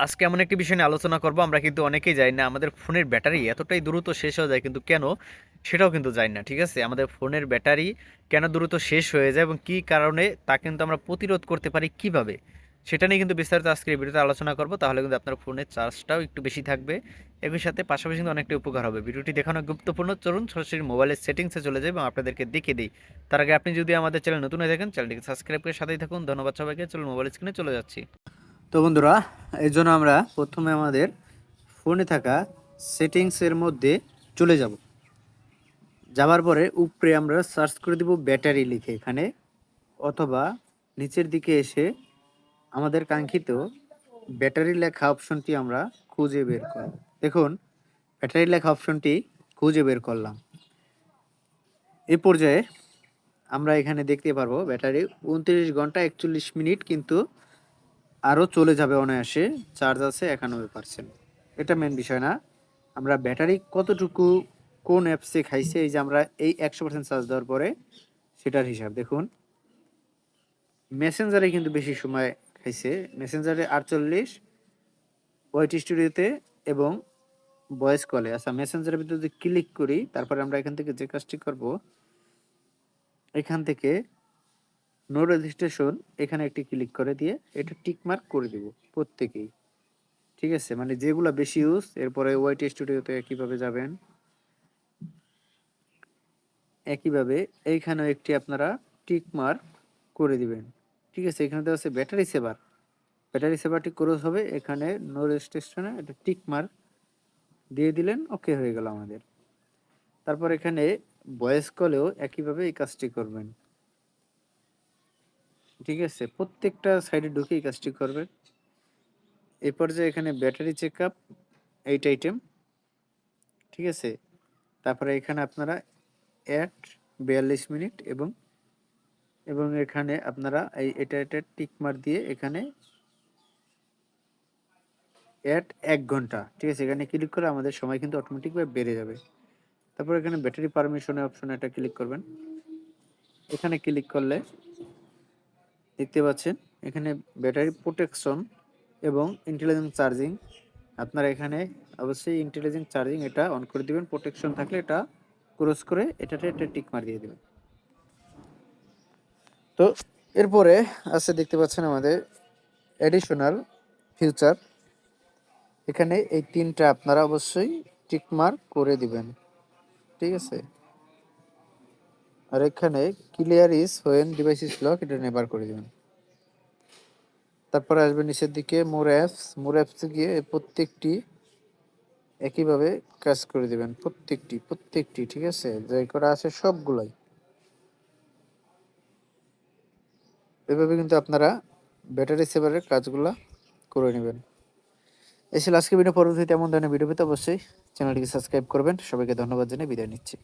আজকে এমন একটি বিষয় নিয়ে আলোচনা করব। আমরা কিন্তু অনেকেই জানি না আমাদের ফোনের ব্যাটারি এতটাই দ্রুত শেষ হয়ে যায়, কিন্তু কেন সেটাও কিন্তু জানি না। ঠিক আছে, আমাদের ফোনের ব্যাটারি কেন দ্রুত শেষ হয়ে যায় এবং কি কারণে তা কিন্তু আমরা প্রতিরোধ করতে পারি কিভাবে, সেটা নিয়ে কিন্তু বিস্তারিত আজকের এই ভিডিওতে আলোচনা করব। তাহলে কিন্তু আপনার ফোনের চার্জটাও একটু বেশি থাকবে, একই সাথে পাশাপাশি কিন্তু অনেকটা উপকার হবে। ভিডিওটি দেখানো গুরুত্বপূর্ণ, চলুন সরাসরি মোবাইলের সেটিংসে চলে যাই এবং আপনাদেরকে দেখিয়ে দিই। তার আগে আপনি যদি আমাদের চ্যানেল নতুন হয়ে থাকেন, চ্যানেলটিকে সাবস্ক্রাইব করে সাথেই থাকুন। ধন্যবাদ সবাইকে। চলুন মোবাইল স্ক্রিনে চলে যাচ্ছি। তো বন্ধুরা, এই জন্য আমরা প্রথমে আমাদের ফোনে থাকা সেটিংসের মধ্যে চলে যাব। যাওয়ার পরে উপরে আমরা সার্চ করে দিব ব্যাটারি লিখে এখানে, অথবা নিচের দিকে এসে আমাদের কাঙ্ক্ষিত ব্যাটারি লেখা অপশনটি আমরা খুঁজে বের করব। দেখুন, ব্যাটারি লেখা অপশনটি খুঁজে বের করলাম। এই পর্যায়ে আমরা এখানে দেখতে পারবো ব্যাটারি 29 ঘন্টা 41 মিনিট, কিন্তু আরও চলে যাবে অনায়াসে। চার্জ আছে 91%। এটা মেন বিষয় না, আমরা ব্যাটারি কতটুকু কোন অ্যাপসে খাইছে, এই যে আমরা এই 100% চার্জ দেওয়ার পরে সেটার হিসাব দেখুন। মেসেঞ্জারে কিন্তু বেশি সময় খাইছে, মেসেঞ্জারে 48, ওয়াইটি স্টুডিওতে এবং ভয়েস কলে। আচ্ছা, মেসেঞ্জারের ভিতরে যদি ক্লিক করি, তারপরে আমরা এখান থেকে যে কাজটি করব, এখান থেকে নো রেজিস্ট্রেশন এখানে একটি ক্লিক করে দিয়ে এটা টিক মার্ক করে দিব প্রত্যেকেই। ঠিক আছে, মানে যেগুলা বেশি ইউজ। এরপরে ওয়াইটি স্টুডিওতে কিভাবে যাবেন, একইভাবে এইখানেও একটি আপনারা টিক মার্ক করে দিবেন। ঠিক আছে, এখানে দেওয়া আছে ব্যাটারি সেভার, ব্যাটারি সেভারটি ক্লোজ হবে। এখানে নো রেজিস্ট্রেশনে এটা টিক মার্ক দিয়ে দিলেন, ওকে হয়ে গেল আমাদের। তারপর এখানে ভয়েস কলেও একইভাবে এই কাজটি করবেন। ঠিক আছে, প্রত্যেকটা সাইডে ঢুকে এই কাজটি করবেন। এই পর্যায়ে এখানে ব্যাটারি চেক আপ 8 আইটেম। ঠিক আছে, তারপরে এখানে আপনারা অ্যাট 42 মিনিট এবং এবং এখানে আপনারা এটা টিক মার্ক দিয়ে এখানে অ্যাট 1 ঘন্টা। ঠিক আছে, এখানে ক্লিক করে আমাদের সময় কিন্তু অটোমেটিকভাবে বেড়ে যাবে। তারপর এখানে ব্যাটারি পারমিশনের অপশনে এটা ক্লিক করবেন। এখানে ক্লিক করলে দেখতে পাচ্ছেন এখানে ব্যাটারি প্রোটেকশন এবং ইন্টেলিজেন্ট চার্জিং। আপনারা এখানে অবশ্যই ইন্টেলিজেন্ট চার্জিং এটা অন করে দিবেন। প্রোটেকশন থাকলে এটা ক্রস করে এটাতে একটা টিক মার দিয়ে দেবেন। তো এরপরে আছে, দেখতে পাচ্ছেন আমাদের অ্যাডিশনাল ফিউচার। এখানে এই তিনটা আপনারা অবশ্যই টিক মার্ক করে দিবেন। ঠিক আছে, আর এখানে clear is when device is lock, এটা নেভার করে দিবেন। তারপরে আসবে নিচের দিকে মোর অ্যাপস, মোর অ্যাপসে গিয়ে প্রত্যেকটি একইভাবে কাজ করে দিবেন। প্রত্যেকটি ঠিক আছে, যে করা আছে সবগুলাই। এভাবে কিন্তু আপনারা ব্যাটারি সেভারের কাজগুলা করে নেবেন। এই ছিল আজকে ভিডিও। পরবর্তীতে এমন ধরনের ভিডিও পেতে অবশ্যই চ্যানেলটিকে সাবস্ক্রাইব করবেন। সবাইকে ধন্যবাদ জানিয়ে বিদায় নিচ্ছি।